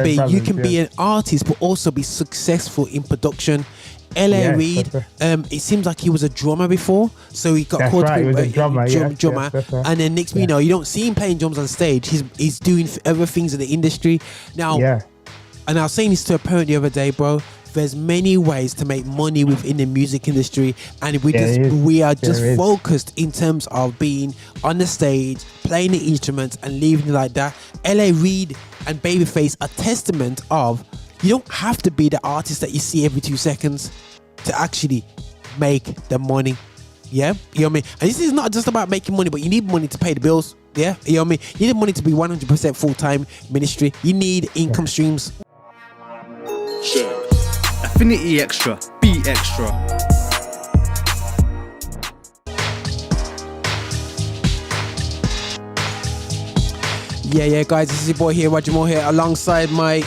You can be an artist but also be successful in production. Reid, it seems like he was a drummer before, so he got called he was a drummer, and then next thing you know, you don't see him playing drums on stage. He's doing other things in the industry now. And I was saying this to a parent the other day, bro. There's many ways to make money within the music industry, and we are just focused in terms of being on the stage, playing the instruments, and leaving it like that. Reid and Babyface are testament of you don't have to be the artist that you see every 2 seconds to actually make the money. Yeah, you know what I mean. And this is not just about making money, but you need money to pay the bills. Yeah, you know what I mean. You need money to be 100% full-time ministry. You need income streams. Affinity Extra, Be Extra. Yeah, guys, this is your boy here, Roger Moore here, alongside my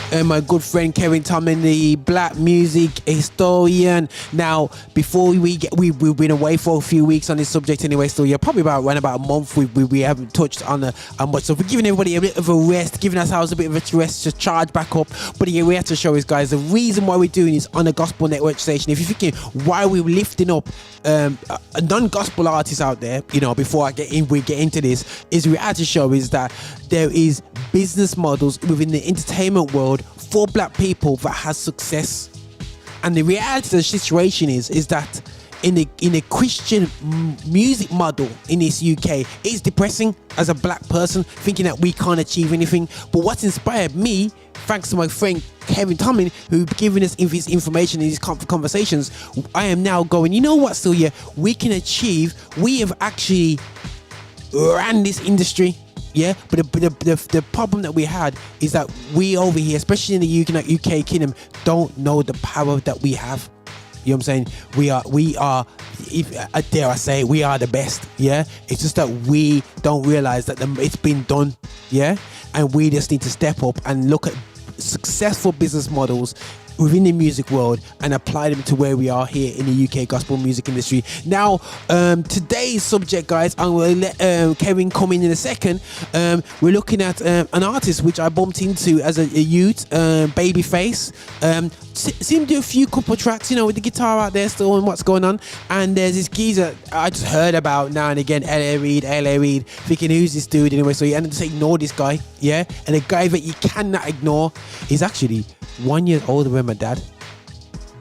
good friend Kevin Tomlin, the black music historian. Now, before we've been away for a few weeks on this subject anyway, so yeah, probably about a month we haven't touched on much. So we're giving everybody a bit of a rest, giving ourselves a bit of a rest to charge back up. But yeah, we have to show is, guys, the reason why we're doing this on a gospel network station. If you're thinking why we're lifting up non-gospel artists out there, you know, before we get into this, is we have to show is that there is business models within the entertainment world for black people that has success. And the reality of the situation is that in a Christian music model in this UK, it's depressing as a black person thinking that we can't achieve anything. But what's inspired me, thanks to my friend Kevin Tomlin, who given us his information in these conversations, I am now going, you know what, Celia, we can achieve. We have actually ran this industry. Yeah, but the problem that we had is that we over here, especially in the UK kingdom, don't know the power that we have. You know what I'm saying? We are, if dare I say, we are the best. Yeah, it's just that we don't realize that it's been done. Yeah, and we just need to step up and look at successful business models within the music world and apply them to where we are here in the UK gospel music industry. Now, today's subject, guys, I'm going to let Kevin come in a second. We're looking at an artist which I bumped into as a youth, Babyface. Seemed to do a few couple tracks, you know, with the guitar out there still and what's going on. And there's this geezer I just heard about now and again, Reid, thinking who's this dude anyway. So you end up just ignore this guy, yeah. And a guy that you cannot ignore is actually 1 year older than my dad.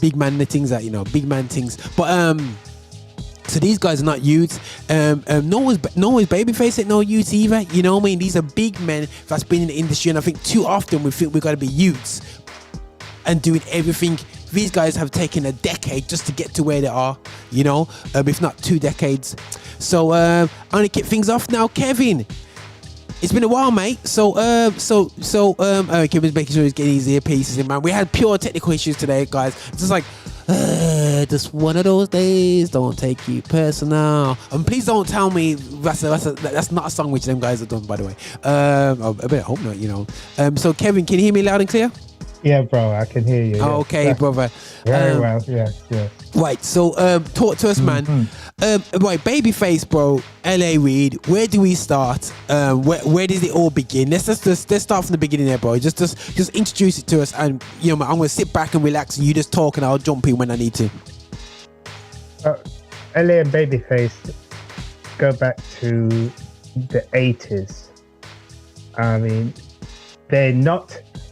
Big man things that, you know, big man things. But so these guys are not youths. No one's Babyface ain't no youths either. You know what I mean? These are big men that's been in the industry, and I think too often we think we've got to be youths and doing everything. These guys have taken a decade just to get to where they are, you know, if not 2 decades. So I'm gonna kick things off now, Kevin. It's been a while, mate. So Kevin's making sure he's getting his earpieces in, man. We had pure technical issues today, guys. It's just like, just one of those days. Don't take you personal. And please don't tell me that's not a song which them guys have done, by the way. I better hope not, you know. So Kevin, can you hear me loud and clear? Yeah, bro, I can hear you. Yeah. Okay, brother. Very well, yeah. Right, so talk to us, man. Right, Babyface, bro, Reid, where do we start? Where did it all begin? Let's start from the beginning there, bro. Just introduce it to us, and you know, I'm gonna sit back and relax, and you just talk, and I'll jump in when I need to. LA and Babyface go back to the 80s. I mean,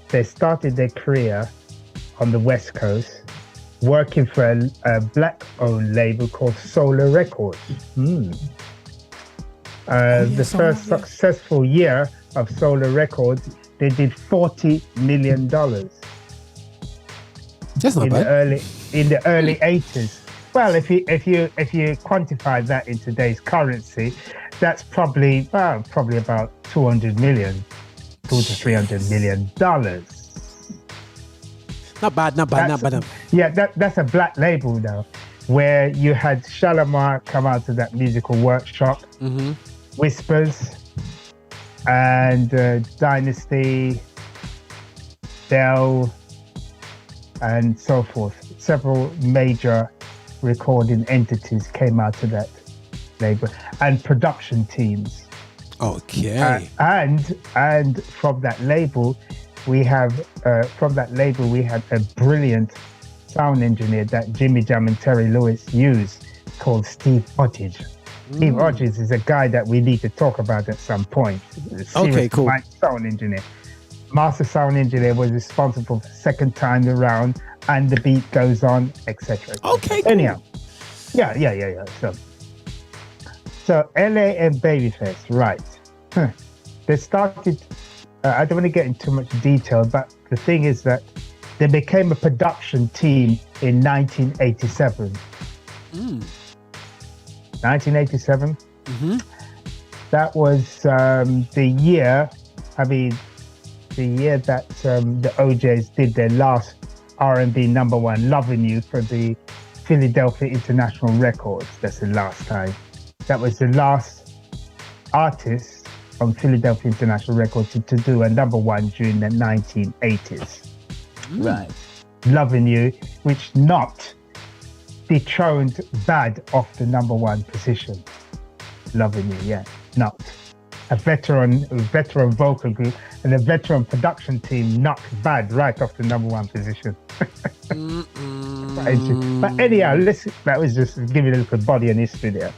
they started their career on the West Coast, working for a black-owned label called Solar Records. The first successful year of Solar Records, they did $40 million. That's not bad. In the early 80s. Well, if you quantify that in today's currency, that's probably about 200 million. $200 to $300 million. Not bad. Yeah, that's a black label now, where you had Shalimar come out to that musical workshop, Whispers, and Dynasty, Bell, and so forth. Several major recording entities came out to that label, and production teams. Okay. And from that label, we have from that label we had a brilliant sound engineer that Jimmy Jam and Terry Lewis used, called Steve Hodges. Steve Hodges is a guy that we need to talk about at some point. Okay, cool. Sound engineer. Master sound engineer was responsible for Second Time Around, And the Beat Goes On, etc. Okay, cool. Anyhow, yeah. So LA and Babyface, right. They started, I don't want to get into too much detail, but the thing is that they became a production team in 1987. 1987. That was the year that the OJs did their last R&B number one, Loving You, for the Philadelphia International Records. That's the last time. That was the last artist on Philadelphia International Records to do a number one during the 1980s. Right. Loving You, which knocked, dethroned Bad off the number one position. Loving You, yeah, knocked. A veteran vocal group and a veteran production team knocked Bad right off the number one position. But anyhow, listen, that was just to give you a little body and history there.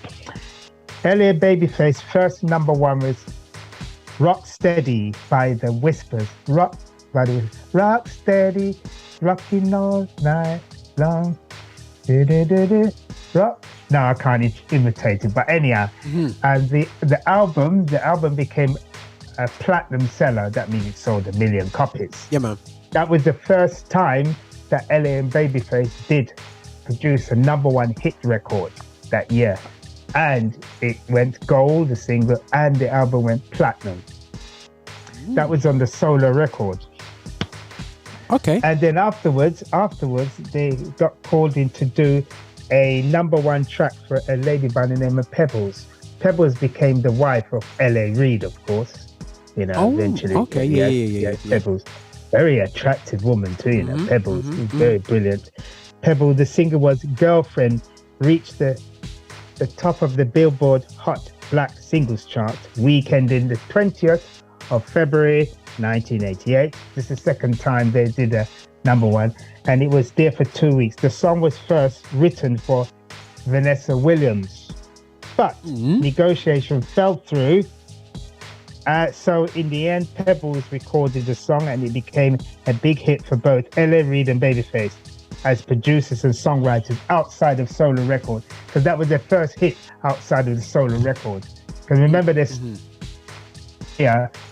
LA Babyface first number one was Rock Steady by the Whispers. Rock Steady, rocking all night long. Rock. No, I can't imitate it, but anyhow, and the album became a platinum seller. That means it sold 1 million copies. Yeah, man. That was the first time that LA and Babyface did produce a number one hit record that year, and it went gold, the single, and the album went platinum. That was on the solo record. Okay. And then afterwards, they got called in to do a number one track for a lady by the name of Pebbles. Pebbles became the wife of L.A. Reid, of course. You know, eventually. Okay, yeah. Pebbles, very attractive woman too. You know, Pebbles, very brilliant. Pebbles, the singer was Girlfriend, reached the top of the Billboard Hot Black Singles Chart weekend in the 20th of February 1988. This is the second time they did a number one, and it was there for 2 weeks. The song was first written for Vanessa Williams, but negotiation fell through. So in the end, Pebbles recorded the song, and it became a big hit for both L.A. Reid and Babyface as producers and songwriters outside of solo record, because that was their first hit outside of the solo record. Because remember this,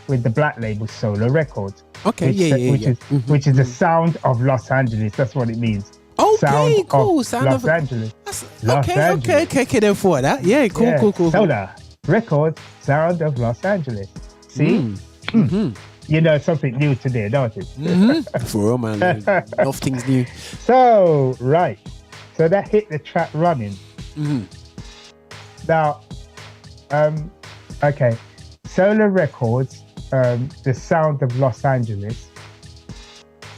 with the black label Solo Records. Okay, which is the sound of Los Angeles. That's what it means. Okay, cool. Sound of Los Angeles. Okay, then for that. Yeah, cool. Solar Records, sound of Los Angeles. See? You know something new today, don't it? For real, man. Nothing's new. So, right. So that hit the track running. Now, okay. Solar Records, the sound of Los Angeles,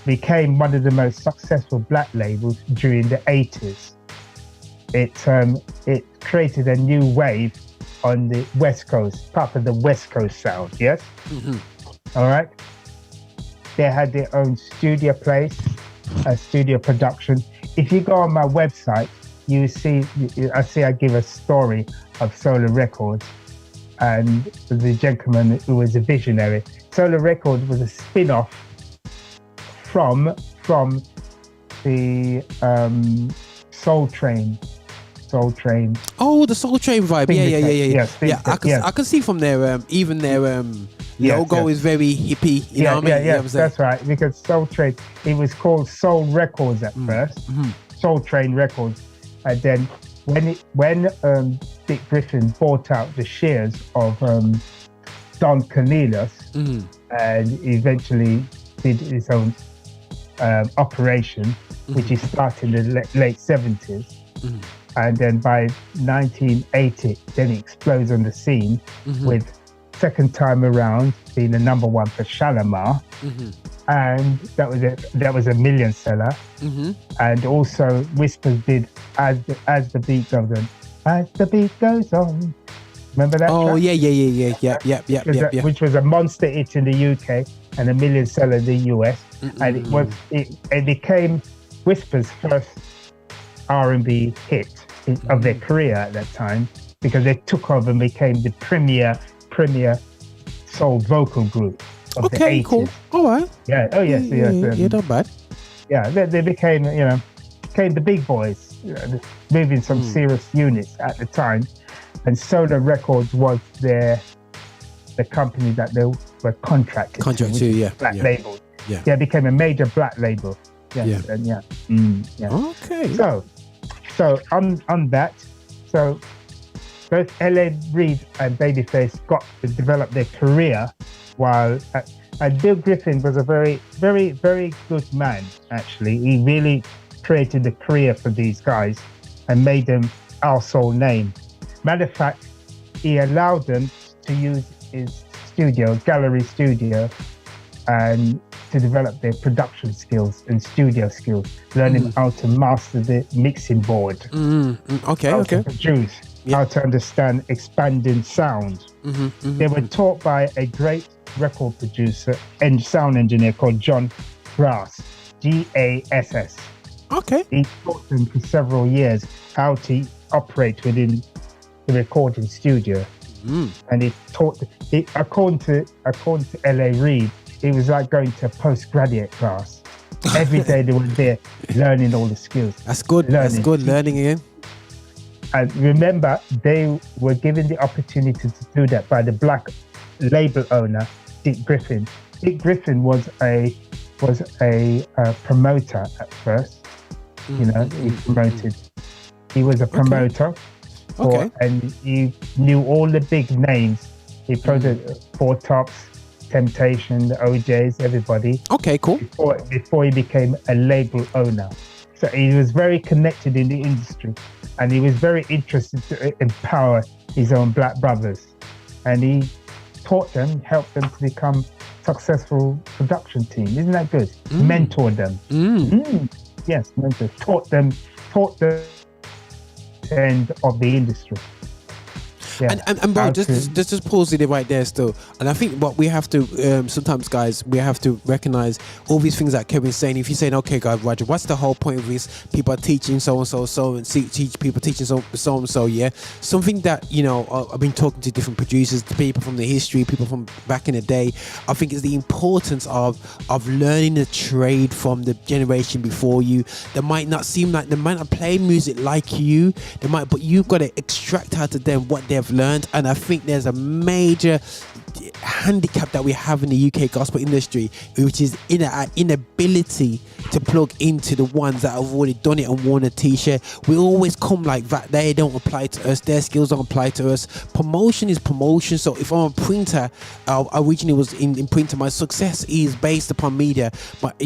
became one of the most successful black labels during the 80s. It created a new wave on the West Coast, part of the West Coast sound, yes? All right? They had their own studio place, a studio production. If you go on my website, I give a story of Solar Records and the gentleman who was a visionary. Solar Records was a spin-off from the Soul Train. Oh, the Soul Train vibe. Yeah. I can see from their even their logo is very hippie. You know what I mean? That's right. Because Soul Train, it was called Soul Records at first. Soul Train Records, and then when Dick Griffin bought out the shares of Don Cornelius and eventually did his own operation, which he started in the late 70s. And then by 1980, then he explodes on the scene with Second Time Around being the number one for Shalimar. And that was a million seller. And also Whispers did As the Beat Goes On. As the Beat Goes On. Remember that track? Yeah. Which was a monster hit in the UK and a million seller in the US. And it became Whisper's first R&B hit of their career at that time, because they took over and became the premier soul vocal group of the 80s. Okay, cool. All right. Yeah. Oh yes. Yeah, not bad. Yeah, they became the big boys, moving some serious units at the time. And Solar Records was the company that they were contracted to, yeah. black label. Yeah. Yeah, it became a major black label. Yeah. And yeah. Okay. So on that, so both L.A. Reid and Babyface got to develop their career, while and Bill Griffin was a very, very, very good man, actually. He really created a career for these guys and made them our soul name. Matter of fact, he allowed them to use his studio, gallery studio, and to develop their production skills and studio skills, learning how to master the mixing board, how to produce, how to understand expanding sound. They were taught by a great record producer and sound engineer called John Grass, Gass. Okay. He taught them for several years how to operate within the recording studio. And he taught, according to L.A. Reid, it was like going to postgraduate class. Every day they were there learning all the skills. That's good. That's good. Learning again. And remember, they were given the opportunity to do that by the black label owner, Dick Griffin. Dick Griffin was a promoter at first. He promoted. He was a promoter. And he knew all the big names. He promoted Four Tops, Temptation, the OJs, everybody. Okay, cool. Before he became a label owner. So he was very connected in the industry, and he was very interested to empower his own black brothers. And he taught them, helped them to become successful production team. Isn't that good? Mentored them. Yes, mentored. Taught them end of the industry. Yeah. And bro, just pause it right there still. And I think what we have to sometimes, guys, we have to recognize all these things that Kevin's saying. If you're saying, okay, guys, Roger, what's the whole point of this? People are teaching so and so, and teach people teaching so and so. Yeah, something that I've been talking to different producers, people from the history, people from back in the day. I think is the importance of learning the trade from the generation before you. They might not seem like they might not play music like you. But you've got to extract out of them what they've learned. And I think there's a major handicap that we have in the UK gospel industry, which is our inability to plug into the ones that have already done it and worn a t-shirt. We always come like that. They don't apply to us. Their skills don't apply to us. Promotion is promotion. So if I'm a printer, I originally was in printer. My success is based upon media, but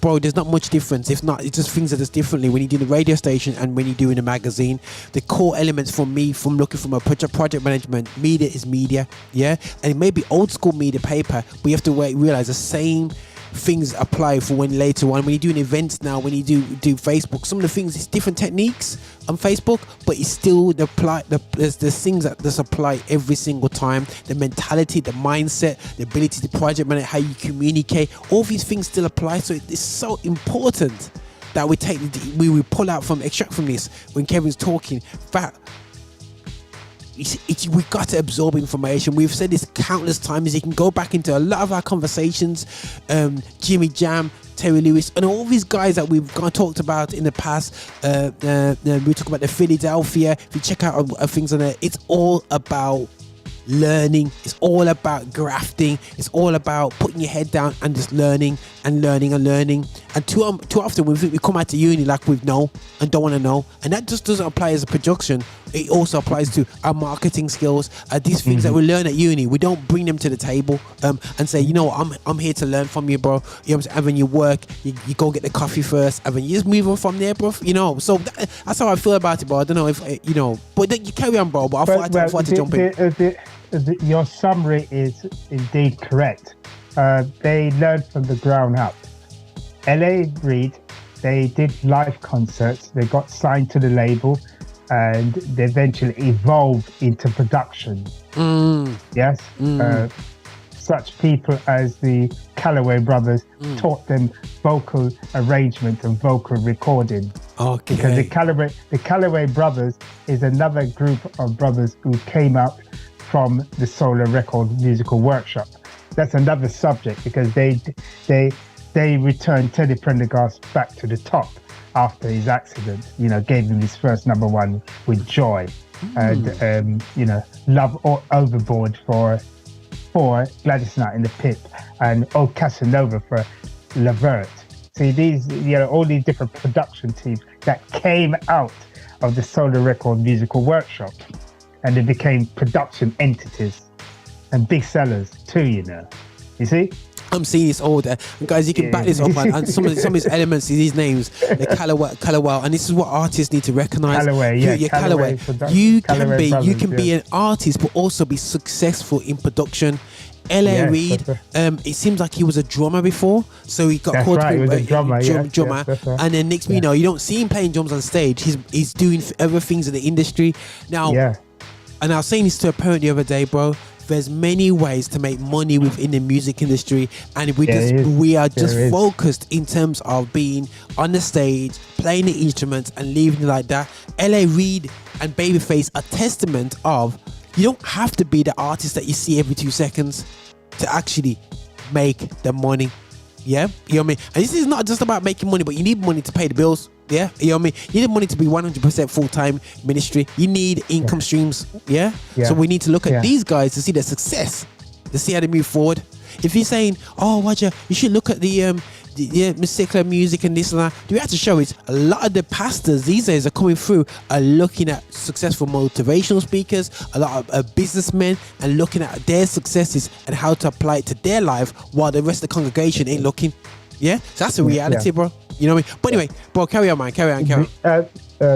bro, there's not much difference. If not, it's just things that is differently when you do the radio station and when you do in a magazine. The core elements for me, from looking from a project management, media is media, yeah, and it may be old school media paper, but you have to realize the same things apply for when later on when you're doing events now, when you do Facebook. Some of the things, it's different techniques on Facebook, but it's still there's things that just apply every single time. The mentality, the mindset, the ability to project manage, how you communicate, all these things still apply. So it's so important that we pull out extract from this when Kevin's talking that we got to absorb information. We've said this countless times. You can go back into a lot of our conversations, Jimmy Jam, Terry Lewis, and all these guys that we've talked about in the past. We talk about the Philadelphia. If you check out things on there, it's all about learning. It's all about grafting. It's all about putting your head down and just learning. And too often we come out to uni like we know and don't want to know, and that just doesn't apply as a production. It also applies to our marketing skills. These things that we learn at uni, we don't bring them to the table and say, I'm here to learn from you, bro. You know what I'm saying? And when you work, you go get the coffee first, and then you just move on from there, bro. So that's how I feel about it, bro. I don't know if but you carry on, bro. But I thought to jump in. Your summary is indeed correct. They learned from the ground up. L.A. Reid, they did live concerts. They got signed to the label, and they eventually evolved into production. Yes. such people as the Calloway brothers taught them vocal arrangement and vocal recording. Okay. Because the Calloway brothers is another group of brothers who came out from the Solar Record Musical Workshop. That's another subject, because they returned Teddy Prendergast back to the top after his accident. You know, gave him his first #1 with Joy, and Love Overboard for Gladys Knight in the Pit, and Old Casanova for Lavert. See, these, all these different production teams that came out of the Solar Record Musical Workshop, and they became production entities and big sellers too. You see. I'm seeing this all there. And guys, you can back this up, and some of his elements, these names, the Calloway, and this is what artists need to recognize. Calloway, yeah, Calloway. You can be an artist, but also be successful in production. Reid, it seems like he was a drummer before, so he got called he was a drummer, drummer. Yes, right. And then next thing you know, you don't see him playing drums on stage. He's doing other things in the industry now. Yeah. And I was saying this to a parent the other day, bro. There's many ways to make money within the music industry, and we are just focused in terms of being on the stage, playing the instruments, and leaving it like that. Reid and Babyface are testament of, you don't have to be the artist that you see every 2 seconds to actually make the money. Yeah, you know what I mean? And this is not just about making money, but you need money to pay the bills. Yeah, you know what I mean? You need money to be 100% full-time ministry. You need income streams. Yeah? So we need to look at these guys to see their success, to see how they move forward. If you're saying, oh, Roger, you should look at the secular music and this and that, we have to show it. A lot of the pastors these days are coming through, are looking at successful motivational speakers, a lot of businessmen, and looking at their successes and how to apply it to their life, while the rest of the congregation ain't looking. Yeah, so that's the reality, bro. You know what I mean? But anyway, bro, carry on, man. Carry on.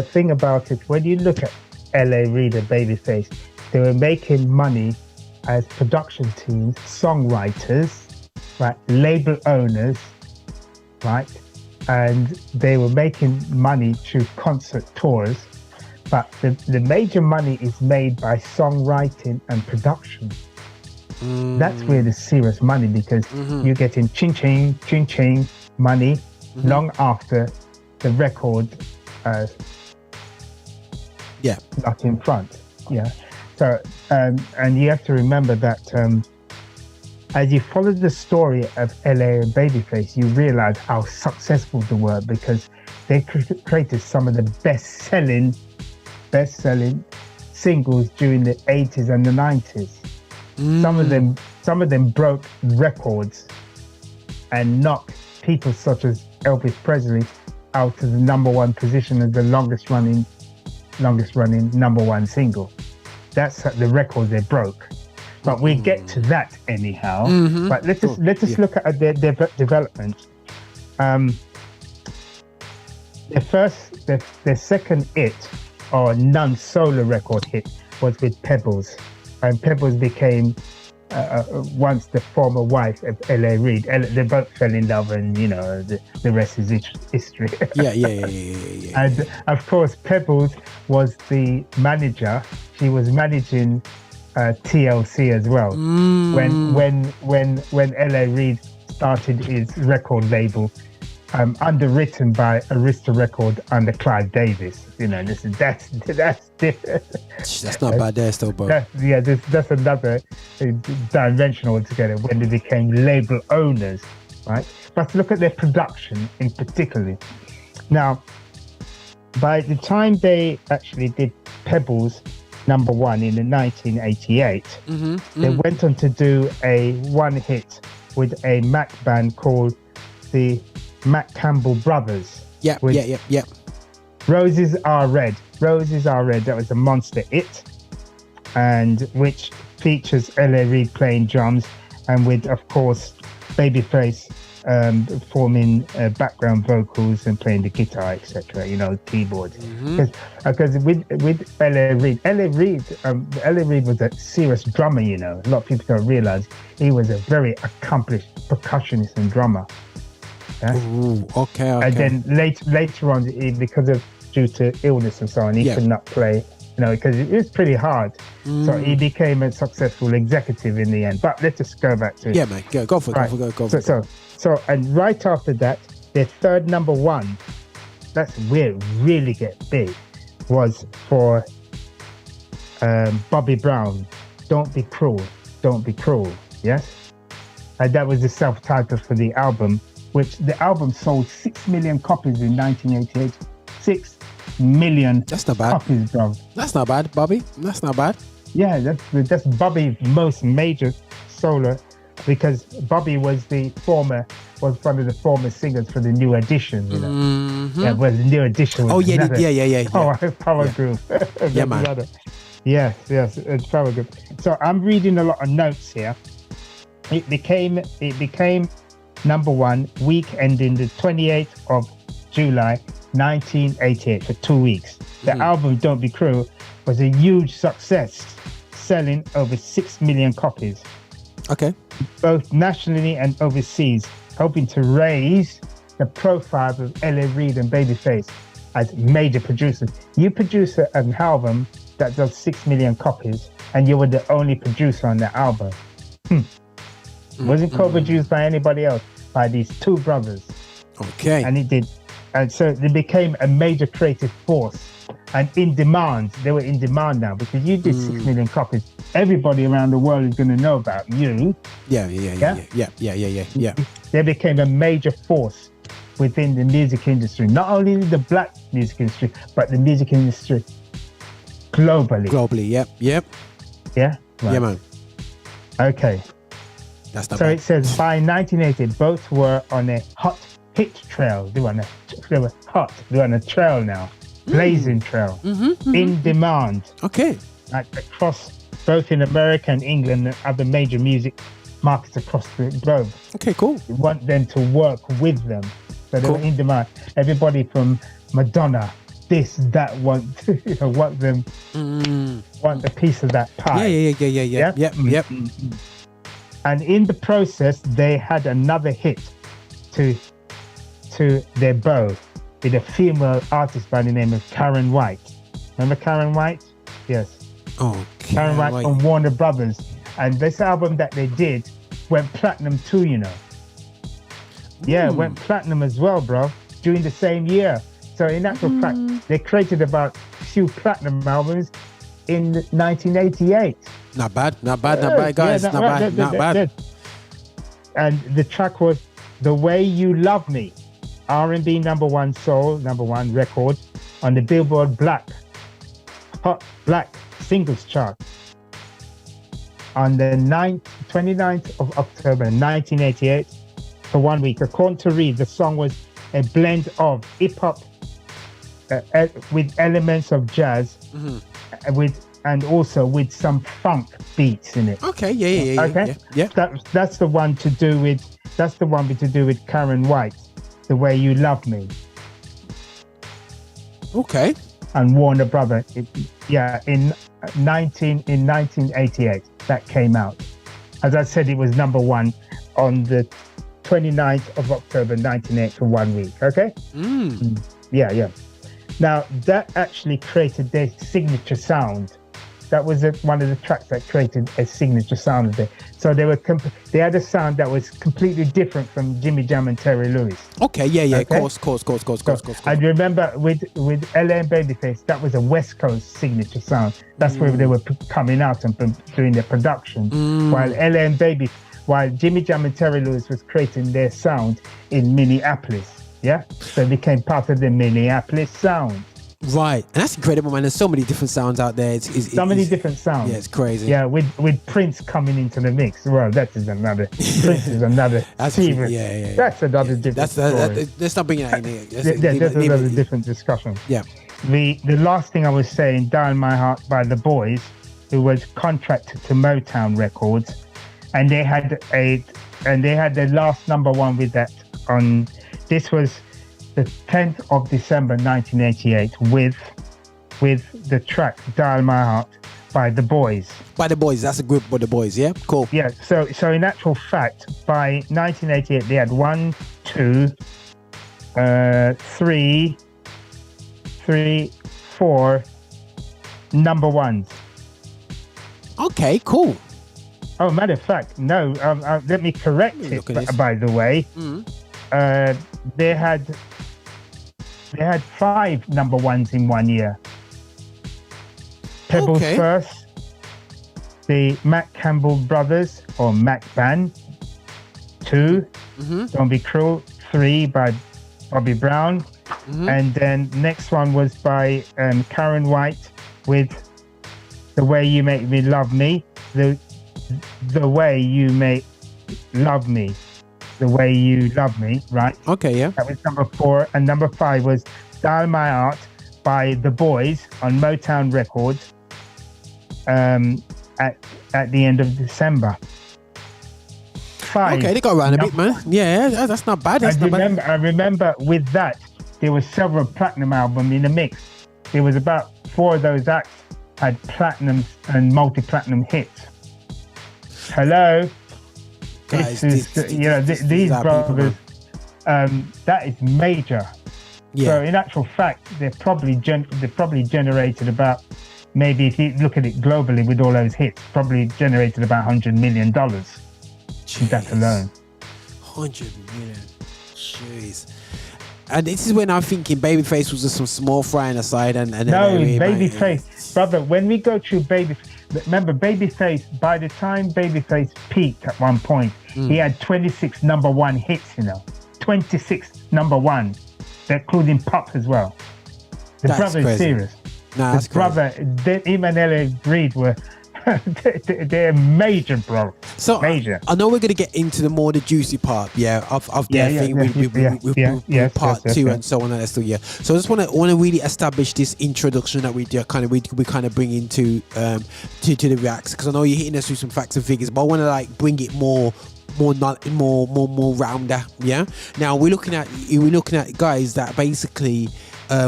Thing about it, when you look at Reid and Babyface, they were making money as production teams, songwriters, right, label owners, right, and they were making money through concert tours. But the major money is made by songwriting and production. That's where the serious money, because you're getting ching-ching money long after the record not in front. Yeah. So, and you have to remember that as you follow the story of LA and Babyface, you realize how successful they were, because they created some of the best-selling singles during the 80s and the 90s. Some of them broke records and knocked people such as Elvis Presley out of the #1 position as the longest running #1 single. That's the record they broke. But we get to that anyhow. But let's just look at their development. Their second hit, or non-solo record hit, was with Pebbles. And Pebbles became once the former wife of L.A. Reid. They both fell in love, and the rest is history. Yeah. And of course, Pebbles was the manager. She was managing TLC as well. When L.A. Reid started his record label, underwritten by Arista Record under Clive Davis. That's different. That's not bad there still, bro. That's another dimension altogether, when they became label owners, right? But look at their production in particular. Now, by the time they actually did Pebbles #1 in 1988, they went on to do a one hit with a Mac band called the Mac Campbell Brothers. Yeah. Roses Are Red. That was a monster hit, and which features L.A. Reid playing drums, and with, of course, Babyface forming background vocals and playing the guitar, etc. Keyboards. Because with L.A. Reid was a serious drummer. A lot of people don't realize he was a very accomplished percussionist and drummer. Yeah? Ooh, okay. And then later on, due to illness and so on, he could not play because it was pretty hard. So he became a successful executive in the end. But let's just go back to Yeah, man. Go for it. Right. Go for it. So, and right after that, their third number one, that's where it really get big, was for Bobby Brown, Don't Be Cruel, Don't Be Cruel, yes? And that was the self-titled for the album, which the album sold 6 million copies in 1988. 6 million That's not bad. copies, bro. That's not bad, Bobby. That's not bad. Yeah, that's Bobby's most major solo, because Bobby was one of the former singers for the New Edition, you know. Mm-hmm. Yeah, well, the New Edition was Yeah. power group. Yeah, man. Yes, it's power group. So I'm reading a lot of notes here. It became number one week ending the 28th of July 1988 for 2 weeks. The album Don't Be Cruel was a huge success, selling over 6 million copies, Okay. both nationally and overseas, helping to raise the profile of L.A. Reid and Babyface as major producers. You produce an album that does 6 million copies, and you were the only producer on the album. Wasn't co-produced by anybody else, by these two brothers. Okay. And it did. And so they became a major creative force and in demand. They were in demand now because you did 6 million copies. Everybody around the world is going to know about you. Yeah. They became a major force within the music industry, not only the black music industry, but the music industry globally. Yep. Yeah? Right. Yeah, man. Okay. That's not So bad. it says by 1980, both were on a hot hit trail. They were on a trail now, blazing trail, in demand. Okay. Like across both in America and England and other major music markets across the globe. Okay, cool. We want them to work with them. So they Cool. were in demand. Everybody from Madonna, this, that, want them, want a piece of that pie. Yeah. Yep. And in the process, they had another hit to their bow with a female artist by the name of Karen White. Remember Karen White? Yes. Oh, Karen White from Warner Brothers. And this album that they did went platinum too, you know. Yeah, went platinum as well, bro, during the same year. So in actual fact, they created about a few platinum albums in 1988. Not bad, guys. Yeah, not bad. And the track was The Way You Love Me, R&B number one soul, number one record on the Billboard Hot Black Singles chart. On the 29th of October 1988, for 1 week. According to Reid, the song was a blend of hip-hop with elements of jazz, and also with some funk beats in it. Okay, yeah. Okay, Yeah. That's the one to do with Karen White, The Way You Love Me, Okay. and Warner Brother. In 1988 that came out. As I said, it was number one on the 29th of October 1988 for 1 week. Okay. Yeah. Now that actually created their signature sound. That was one of the tracks that created a signature sound of it. So they had a sound that was completely different from Jimmy Jam and Terry Lewis. Okay, yeah. Okay. Course. I remember with LA and Babyface, that was a West Coast signature sound. That's where they were coming out and doing their production. While Jimmy Jam and Terry Lewis was creating their sound in Minneapolis. Yeah, so it became part of the Minneapolis sound. Right, and that's incredible, man. There's so many different sounds out there. Many different sounds. Yeah, it's crazy. Yeah, with Prince coming into the mix. Well, that is another. Prince is another. That's yeah. That's another different story. Let's not bring it in here. That's another different discussion. Yeah. The last thing I was saying, "Dial My Heart" by The Boys, who was contracted to Motown Records, and they had their last number one with that on. This was the 10th of December 1988 with the track "Dial My Heart" by The Boys. By The Boys, that's a group by The Boys, yeah? Cool. Yeah, so in actual fact, by 1988, they had 1, 2, 3, 4, number ones. Okay, cool. Oh, matter of fact, no. Let me correct it. By the way, they had 5 number ones in 1 year. Pebbles first, the Mac Campbell brothers or Mac Band. 2, Don't Be Cruel. 3 by Bobby Brown, and then next one was by Karen White with The Way You Make Me Love Me. The Way You Make Love Me. The Way You Love Me, right? Okay, yeah. That was number 4. And number 5 was Dial My Art by The Boys on Motown Records at the end of December. 5. Okay, they got around a bit, man. Yeah, that's not bad. I remember with that, there were several platinum albums in the mix. There was about 4 of those acts had platinum and multi-platinum hits. Hello? Guys, these brothers, that is major. Yeah. So in actual fact, they're probably generated about, maybe if you look at it globally with all those hits, probably generated about $100 million. That alone. 100 million. Jeez. And this is when I'm thinking Babyface was just some small fry on the side. And no, Babyface. Brother, when we go through remember Babyface, by the time Babyface peaked at one point, he had 26 number 1 hits, 26 number 1, including pop as well. The brother is serious. Nah, that's brother, him and Reid were they're major, bro. So major. I know we're gonna get into the juicy part, of their thing with part 2 and so on and so So I just want to really establish this introduction that we kind of bring into to the reacts, because I know you're hitting us with some facts and figures, but I want to bring it more rounder. Yeah. Now we're looking at guys that basically.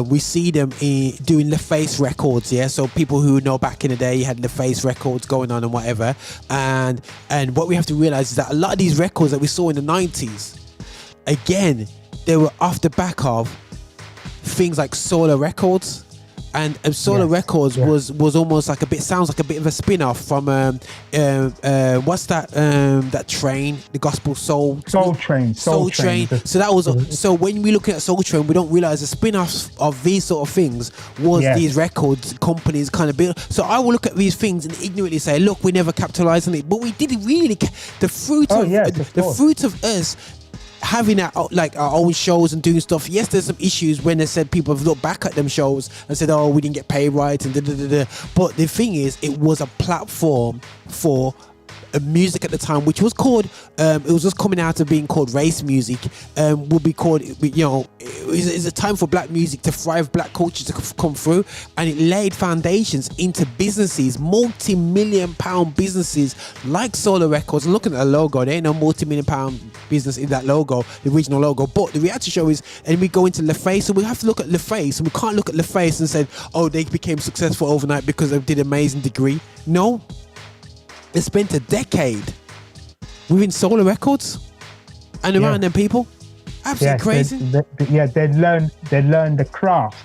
We see them doing LaFace Records, so people who know back in the day had LaFace Records going on and whatever, and what we have to realize is that a lot of these records that we saw in the 90s, again, they were off the back of things like Solar Records. And Solar Records was almost sounds like a bit of a spin-off from what's that train, the gospel soul train. So that was so when we look at Soul Train, we don't realize the spin-offs of these sort of things was these records companies kind of built. So I will look at these things and ignorantly say, look, we never capitalized on it, but we didn't really. The fruit of us having our own shows and doing stuff. Yes, there's some issues when they said people have looked back at them shows and said, oh, we didn't get paid right and but the thing is, it was a platform for music at the time, which was called it was just coming out of being called race music, would be called, it's a time for black music to thrive, black culture to come through, and it laid foundations into businesses, multi-million-pound businesses like Solar Records. And looking at the logo, there ain't no multi-million-pound business in that logo, the original logo, but the reality show is, and we go into LaFace, so we have to look at LaFace, and we can't look at LaFace and say, oh, they became successful overnight because they did amazing degree. No, they spent a decade within Solar Records and around them people. Absolutely crazy. They learn the craft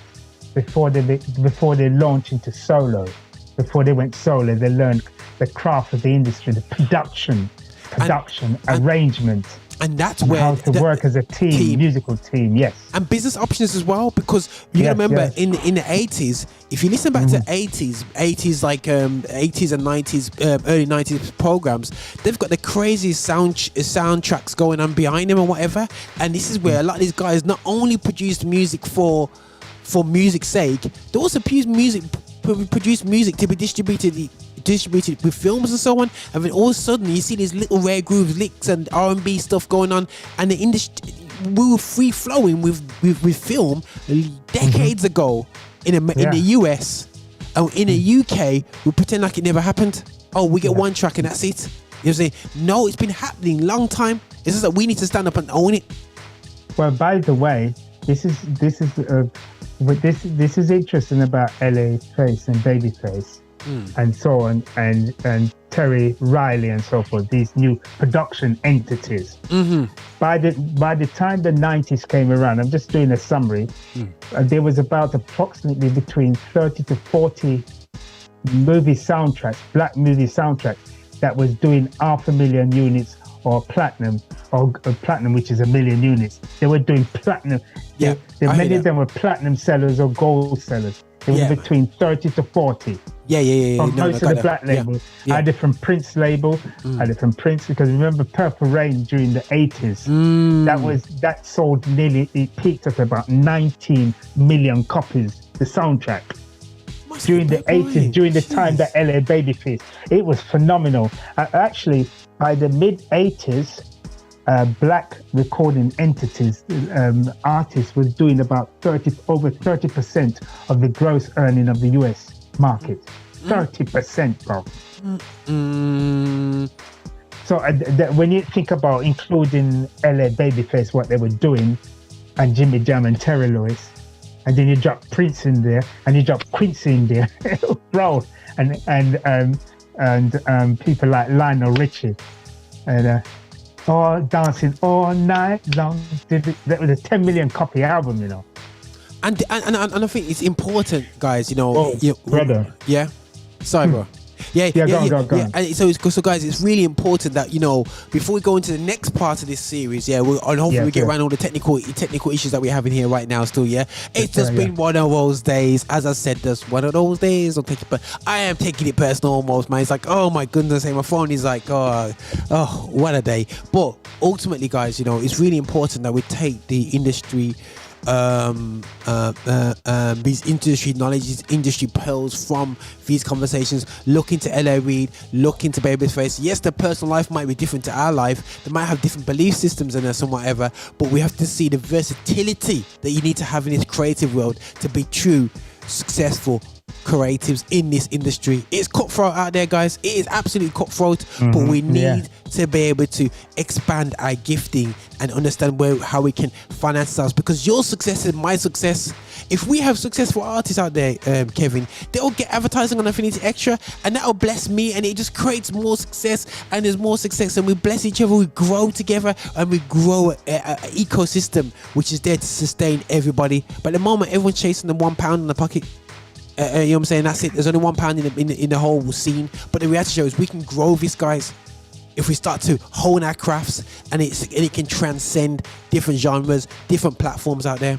before they launch into solo. Before they went solo, they learned the craft of the industry, the production, arrangement. And that's where how to work as a team, musical team, yes. And business options as well, because you remember in the 80s, if you listen back to 80s like 80s and 90s, early 90s programs, they've got the craziest soundtracks going on behind them and whatever. And this is where a lot of these guys not only produced music for music's sake, they also produce music to be distributed with films and so on, and then all of a sudden you see these little rare grooves, licks and R&B stuff going on, and the industry, we were free flowing with film decades ago in the US, and in the UK we pretend like it never happened. Oh, we get one track and that's it. You know what I'm saying? No, it's been happening long time. It's just that we need to stand up and own it. Well, by the way, this is interesting about LaFace and Babyface. And so on, and Terry Riley and so forth, these new production entities. By the time the 90s came around, I'm just doing a summary, there was about approximately between 30 to 40 movie soundtracks, black movie soundtracks that was doing 500,000 units or platinum, which is 1 million units. They were doing platinum. Yeah, Many of them were platinum sellers or gold sellers. It was between 30 to 40. From most of the black labels. I had it from Prince label. I had it from Prince, because remember Purple Rain during the 80s. That sold it peaked at about 19 million copies, the soundtrack. During the 80s, during the time that LA Babyface, it was phenomenal. Actually, by the mid 80s, black recording entities, artists was doing about over 30% of the gross earning of the US market. 30%, bro. So when you think about including LA Babyface, what they were doing, and Jimmy Jam and Terry Lewis, and then you drop Prince in there, and you drop Quincy in there, bro, and people like Lionel Richie, and all dancing all night long. That was a 10 million copy album, you know. And I think it's important, guys. You know, brother. Yeah, sorry, bro. Go on. And so guys, it's really important that, you know, before we go into the next part of this series, and hopefully we get around all the technical issues that we're having here right now. Still, it's just been one of those days. As I said, just one of those days. But I am taking it personal almost, man. It's like, oh my goodness, my phone is like, oh, what a day. But ultimately, guys, you know, it's really important that we take the industry. These industry knowledge, these industry pearls from these conversations. Look into LA Reid, look into Babyface. Yes, their personal life might be different to our life. They might have different belief systems in us and whatever, but we have to see the versatility that you need to have in this creative world to be true, successful creatives in this industry. It's cutthroat out there, guys. It is absolutely cutthroat, but we need to be able to expand our gifting and understand how we can finance ourselves, because your success is my success. If we have successful artists out there, Kevin, they'll get advertising on Affinity Extra, and that'll bless me, and it just creates more success, and there's more success, and we bless each other, we grow together, and we grow an ecosystem which is there to sustain everybody. But at the moment, everyone's chasing the £1 in the pocket. You know what I'm saying? That's it. There's only £1 in the whole scene. But the reality show is we can grow this, guys, if we start to hone our crafts, and it can transcend different genres, different platforms out there.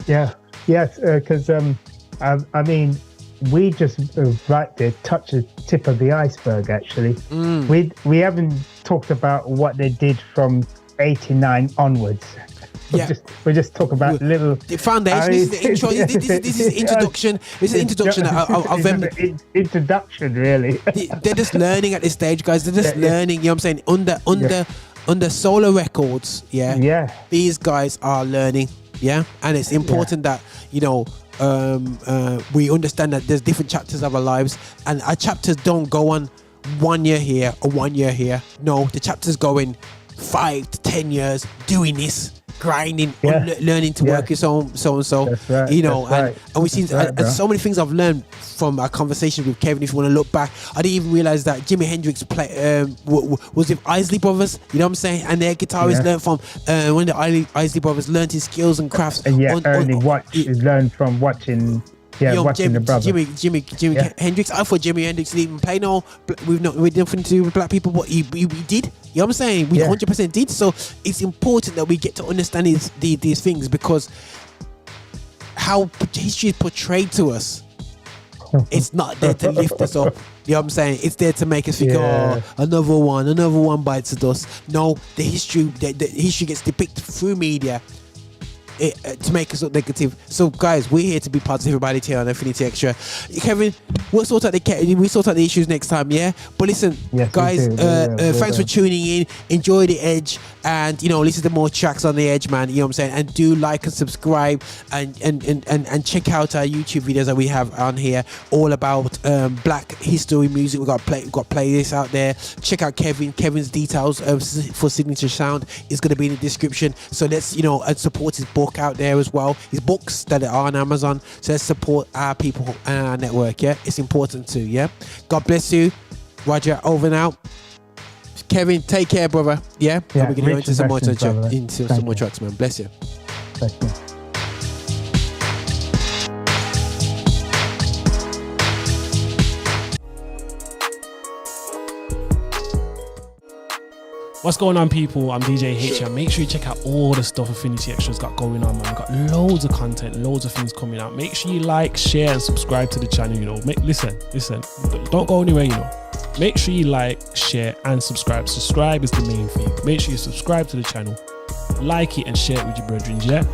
Because I mean, we just right there touched the tip of the iceberg. Actually, we haven't talked about what they did from '89 onwards. We just talk about little the foundation. This is the intro. This is introduction. This is introduction of them. Introduction, really. They're just learning at this stage, guys. They're just learning. You know what I'm saying? Under solo records. These guys are learning. And it's important that, you know, we understand that there's different chapters of our lives, and our chapters don't go on 1 year here or 1 year here. No, the chapters go in 5 to 10 years doing this, grinding, learning to work your so and so. Right, you know, and we've seen so many things I've learned from our conversation with Kevin. If you want to look back, I didn't even realize that Jimi Hendrix was with Isley Brothers. You know what I'm saying? And their guitarist learned from when the Isley Brothers learned his skills and crafts. And learned from watching. Watching the brother. Jimi Hendrix. I thought Jimi Hendrix didn't even play with nothing to do with black people, but he did. You know what I'm saying? We 100% did. So it's important that we get to understand these things, because how history is portrayed to us, it's not there to lift us up. You know what I'm saying? It's there to make us think, another one bites the dust. No, the history gets depicted through media to make us look negative. So guys, we're here to be positive about it here on Affinity Extra. Kevin, we sort out the issues next time, but listen, guys, thanks for tuning in. Enjoy the Edge, and you know, listen to more tracks on the Edge, man. You know what I'm saying? And do like and subscribe, and check out our YouTube videos that we have on here, all about black history music. We've got playlists out there. Check out Kevin's details for Signature Sound is going to be in the description. So let's, you know, and support his book out there as well, his books that are on Amazon. So let's support our people and our network. It's important too. God bless you. Roger, over and out. Kevin, take care, brother. We're gonna go into some more tracks, man. Bless you. Thank you. What's going on, people? I'm DJ H. And make sure you check out all the stuff Affinity Extra's got going on, man. We've got loads of content, loads of things coming out. Make sure you like, share, and subscribe to the channel. You know, listen. Don't go anywhere. You know, make sure you like, share, and subscribe. Subscribe is the main thing. Make sure you subscribe to the channel, like it, and share it with your brethren. Yeah.